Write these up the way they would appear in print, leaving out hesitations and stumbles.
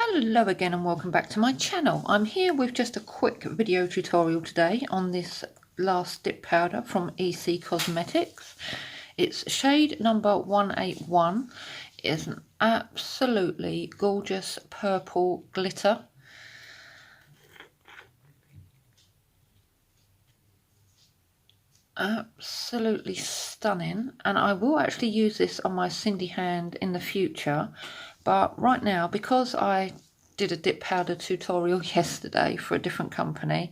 Hello again and welcome back to my channel. I'm here with just a quick video tutorial today on this last dip powder from EC Cosmetics. It's shade number 181. It's an absolutely gorgeous purple glitter. Absolutely stunning, and I will actually use this on my Cindy hand in the future, but right now, because I did a dip powder tutorial yesterday for a different company,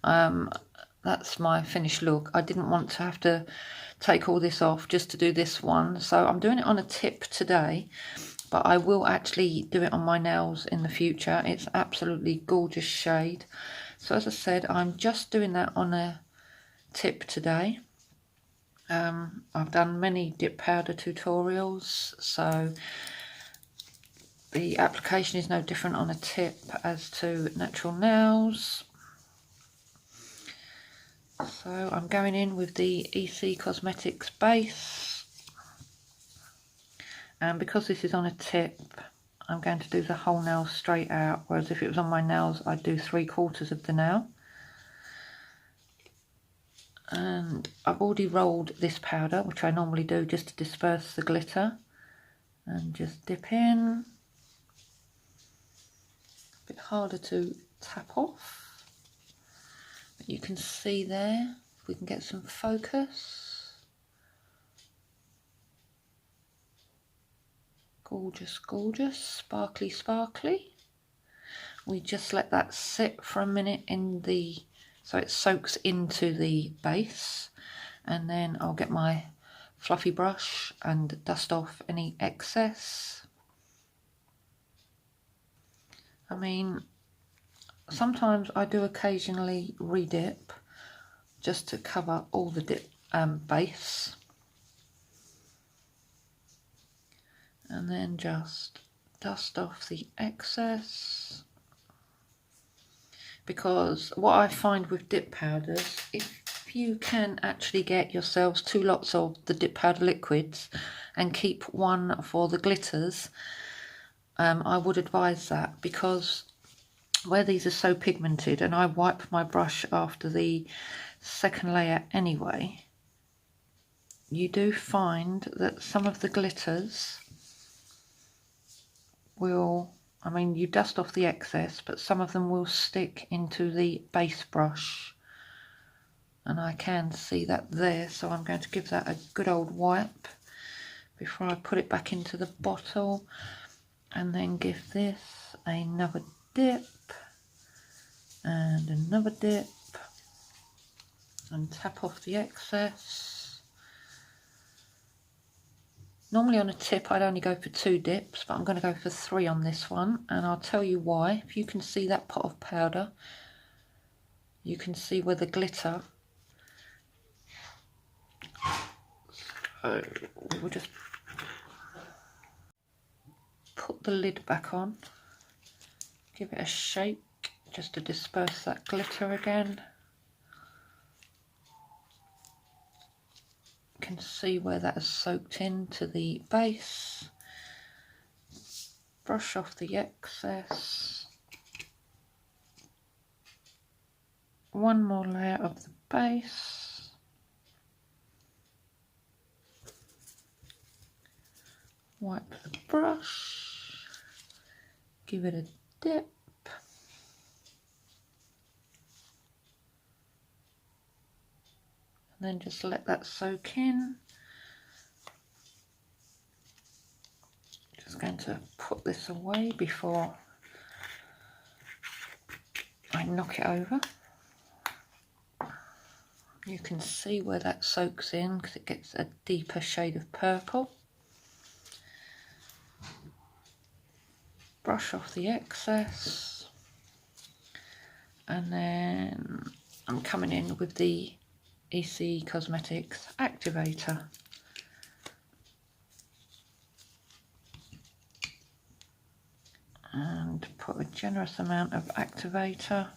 that's my finished look. I didn't want to have to take all this off just to do this one, so I'm doing it on a tip today, but I will actually do it on my nails in the future. It's absolutely gorgeous shade. So as I said, I'm just doing that on a tip today. I've done many dip powder tutorials, so the application is no different on a tip as to natural nails. So I'm going in with the EC Cosmetics base, and because this is on a tip, I'm going to do the whole nail straight out, whereas if it was on my nails I'd do 3/4 of the nail. And I've already rolled this powder, which I normally do just to disperse the glitter, and just dip in. A bit harder to tap off, but you can see there, if we can get some focus. Gorgeous, gorgeous, sparkly, sparkly. We just let that sit for a minute in the, so it soaks into the base, and then I'll get my fluffy brush and dust off any excess. I mean, sometimes I do occasionally redip just to cover all the dip base, and then just dust off the excess. Because what I find with dip powders, if you can actually get yourselves 2 lots of the dip powder liquids and keep one for the glitters, I would advise that, because where these are so pigmented, and I wipe my brush after the second layer anyway, you do find that some of the glitters will, I mean, you dust off the excess, but some of them will stick into the base brush, and I can see that there, so I'm going to give that a good old wipe before I put it back into the bottle, and then give this another dip and another dip and tap off the excess. Normally on a tip I'd only go for 2 dips, but I'm going to go for 3 on this one, and I'll tell you why. If you can see that pot of powder, you can see where the glitter, so we'll just put the lid back on, give it a shake just to disperse that glitter again. You can see where that has soaked into the base. Brush off the excess. One more layer of the base. Wipe the brush. Give it a dip. And then just let that soak in. Just going to put this away before I knock it over. You can see where that soaks in because it gets a deeper shade of purple. Brush off the excess, and then I'm coming in with the EC Cosmetics activator. And put a generous amount of activator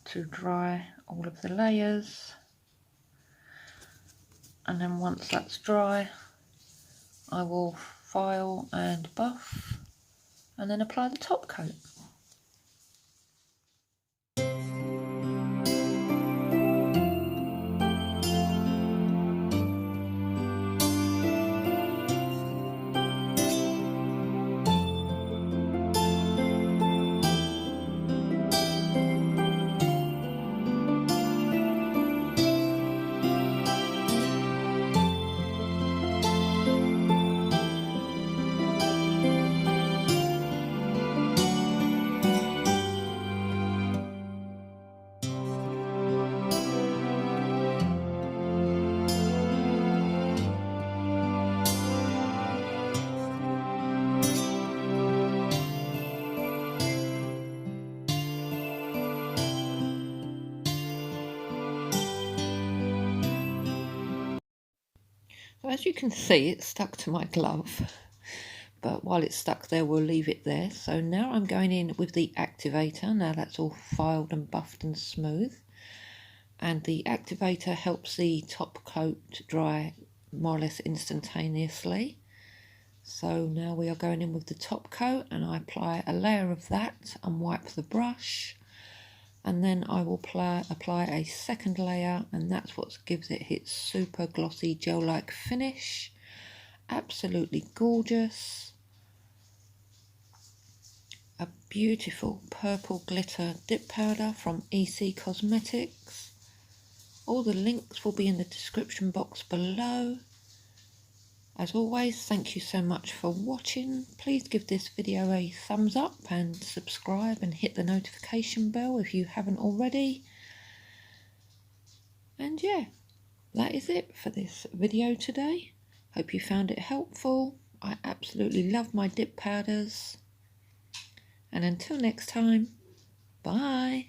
to dry all of the layers. And then once that's dry, I will file and buff and then apply the top coat. So as you can see, it's stuck to my glove, but while it's stuck there, we'll leave it there. So now I'm going in with the activator. Now that's all filed and buffed and smooth. And the activator helps the top coat dry more or less instantaneously. So now we are going in with the top coat, and I apply a layer of that and wipe the brush. And then I will apply a second layer, and that's what gives it its super glossy gel-like finish. Absolutely gorgeous. A beautiful purple glitter dip powder from EC Cosmetics. All the links will be in the description box below. As always, thank you so much for watching. Please give this video a thumbs up and subscribe and hit the notification bell if you haven't already. And yeah, that is it for this video today. Hope you found it helpful. I absolutely love my dip powders. And until next time, bye.